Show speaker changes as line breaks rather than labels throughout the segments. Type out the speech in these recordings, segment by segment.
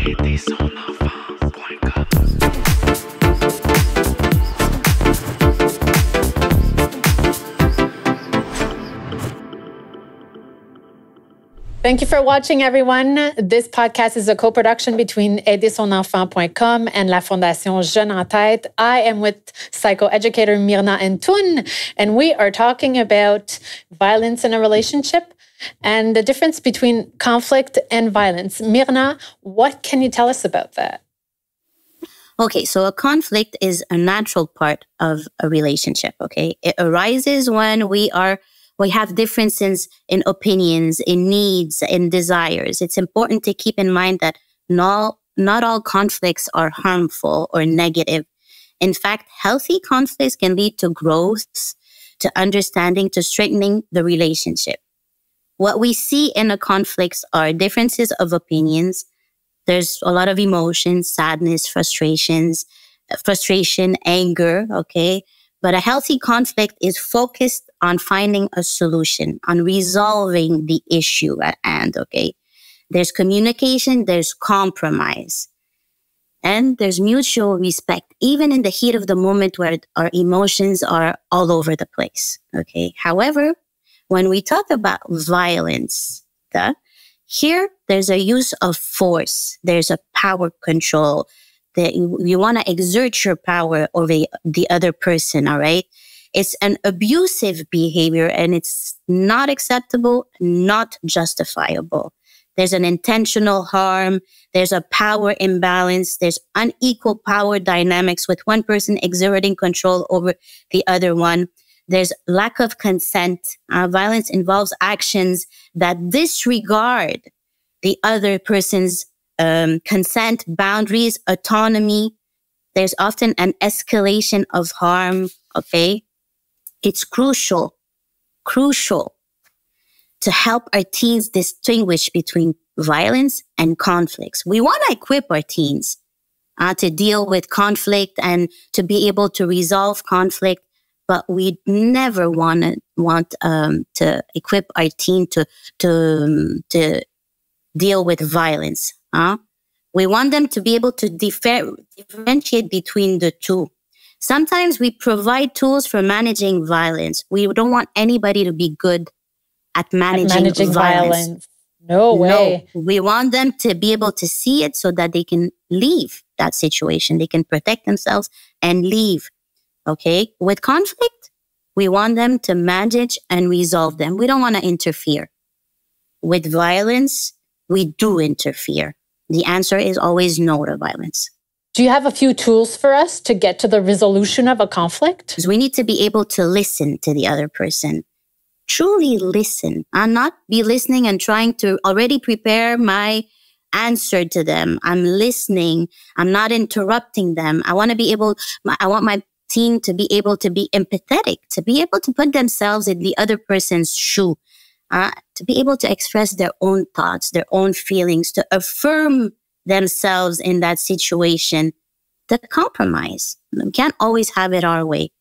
Aidersonenfant.com.
Thank you for watching, everyone. This podcast is a co-production between Aidersonenfant.com and la Fondation Jeunes Tête. I am with psychoeducator Mirna Antoun, and we are talking about violence in a relationship and the difference between conflict and violence. Mirna, what can you tell us about that?
Okay, so a conflict is a natural part of a relationship, okay? It arises when we have differences in opinions, in needs, in desires. It's important to keep in mind that not all conflicts are harmful or negative. In fact, healthy conflicts can lead to growth, to understanding, to strengthening the relationship. What we see in a conflict are differences of opinions. There's a lot of emotions, sadness, frustration, anger, okay? But a healthy conflict is focused on finding a solution, on resolving the issue at hand, okay? There's communication, there's compromise, and there's mutual respect, even in the heat of the moment where our emotions are all over the place, okay? However, when we talk about violence, here there's a use of force, there's a power control, that you want to exert your power over the other person, all right? It's an abusive behavior and it's not acceptable, not justifiable. There's an intentional harm. There's a power imbalance. There's unequal power dynamics with one person exerting control over the other one. There's lack of consent. Violence involves actions that disregard the other person's consent, boundaries, autonomy. There's often an escalation of harm, okay? It's crucial to help our teens distinguish between violence and conflicts. We want to equip our teens to deal with conflict and to be able to resolve conflict, but we never want to equip our teen to deal with violence. We want them to be able to differentiate between the two. Sometimes we provide tools for managing violence. We don't want anybody to be good at managing violence.
No way.
No, we want them to be able to see it so that they can leave that situation. They can protect themselves and leave. Okay? With conflict, we want them to manage and resolve them. We don't want to interfere. With violence, we do interfere. The answer is always no to violence.
Do you have a few tools for us to get to the resolution of a conflict?
Because we need to be able to listen to the other person. Truly listen. And not be listening and trying to already prepare my answer to them. I'm listening. I'm not interrupting them. I want my teen to be able to be empathetic, to be able to put themselves in the other person's shoe. To be able to express their own thoughts, their own feelings, to affirm themselves in that situation, to compromise. We can't always have it our way.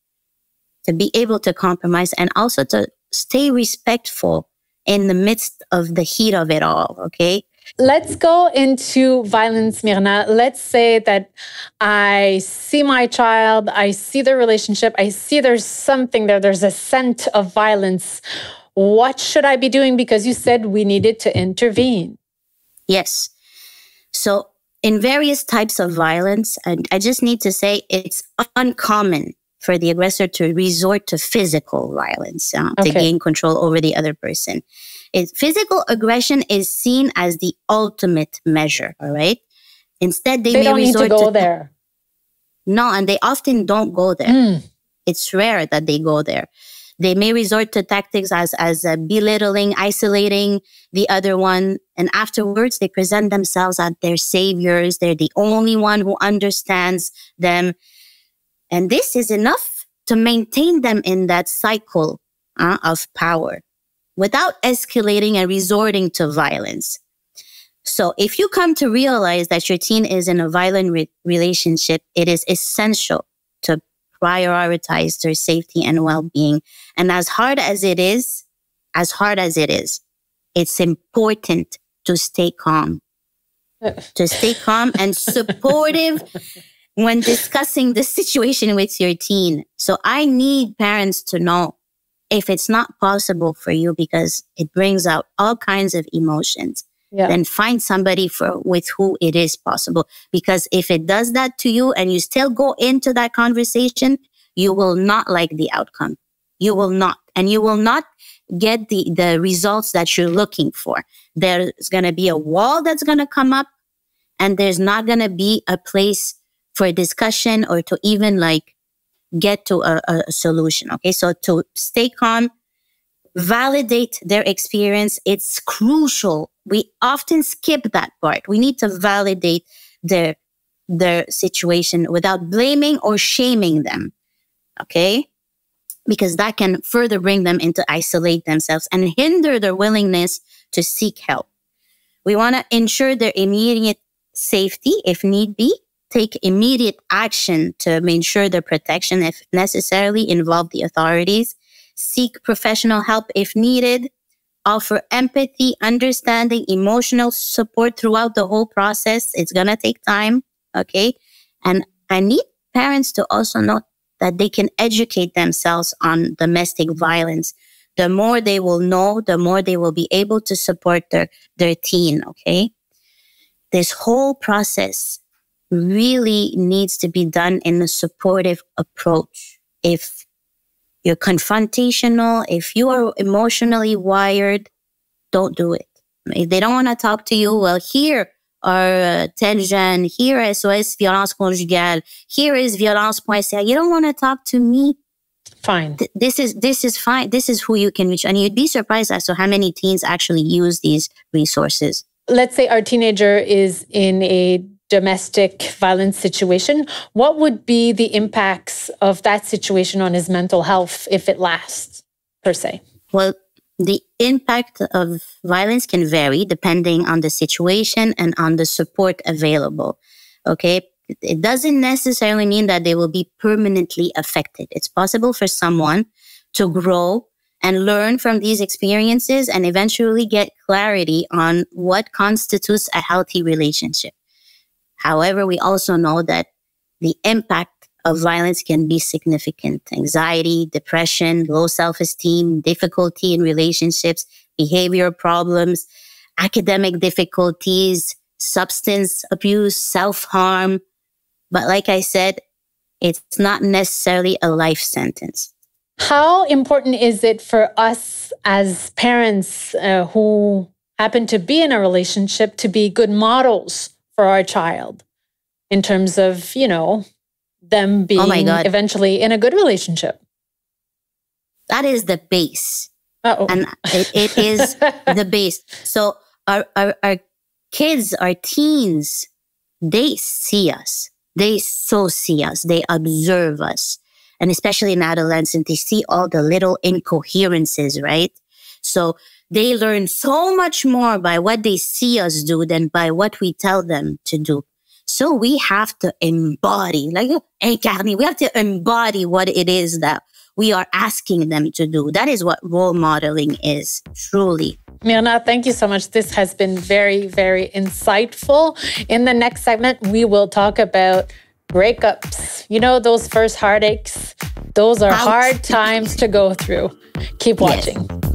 To be able to compromise and also to stay respectful in the midst of the heat of it all, okay?
Let's go into violence, Mirna. Let's say that I see my child, I see the relationship, I see there's something there, there's a scent of violence. What should I be doing? Because you said we needed to intervene.
Yes. So in various types of violence, and I just need to say it's uncommon for the aggressor to resort to physical violence to gain control over the other person. Physical aggression is seen as the ultimate measure, all right? Instead, they may
don't
resort
need to go there.
No, and they often don't go there. It's rare that they go there. They may resort to tactics as belittling, isolating the other one. And afterwards, they present themselves as their saviors. They're the only one who understands them. And this is enough to maintain them in that cycle of power without escalating and resorting to violence. So if you come to realize that your teen is in a violent relationship, it is essential to prioritize their safety and well-being. And as hard as it is, it's important to stay calm. to stay calm and supportive when discussing the situation with your teen. So I need parents to know if it's not possible for you because it brings out all kinds of emotions, then find somebody with who it is possible. Because if it does that to you and you still go into that conversation, you will not like the outcome. You will not. And you will not get the results that you're looking for. There's going to be a wall that's going to come up, and there's not going to be a place for discussion or to even get to a solution. Okay. So to stay calm, validate their experience. It's crucial. We often skip that part. We need to validate their situation without blaming or shaming them. Okay. Because that can further bring them into isolate themselves and hinder their willingness to seek help. We want to ensure their immediate safety if need be. Take immediate action to ensure their protection if necessarily, involve the authorities. Seek professional help if needed. Offer empathy, understanding, emotional support throughout the whole process. It's going to take time, okay? And I need parents to also know that they can educate themselves on domestic violence. The more they will know, the more they will be able to support their teen, okay? This whole process really needs to be done in a supportive approach. If you're confrontational, if you are emotionally wired, don't do it. If they don't want to talk to you, well, here are Tête, Jeunes, here is SOS Violence Conjugale, here is violence.ca. You don't want to talk to me?
Fine.
This is fine. This is who you can reach. And you'd be surprised as to how many teens actually use these resources.
Let's say our teenager is in a domestic violence situation. What would be the impacts of that situation on his mental health if it lasts, per se?
Well, the impact of violence can vary depending on the situation and on the support available. Okay? It doesn't necessarily mean that they will be permanently affected. It's possible for someone to grow and learn from these experiences and eventually get clarity on what constitutes a healthy relationship. However, we also know that the impact of violence can be significant. Anxiety, depression, low self-esteem, difficulty in relationships, behavioral problems, academic difficulties, substance abuse, self-harm. But like I said, it's not necessarily a life sentence.
How important is it for us as parents who happen to be in a relationship to be good models for our child in terms of, them being eventually in a good relationship?
That is the base.
Uh-oh.
And it is the base. So our kids, our teens, they see us. They so see us. They observe us. And especially in adolescence, they see all the little incoherences, right? So they learn so much more by what they see us do than by what we tell them to do. So we have to embody, we have to embody what it is that we are asking them to do. That is what role modeling is, truly.
Mirna, thank you so much. This has been very, very insightful. In the next segment, we will talk about breakups. Those first heartaches, those are hard times to go through. Keep watching. Yes.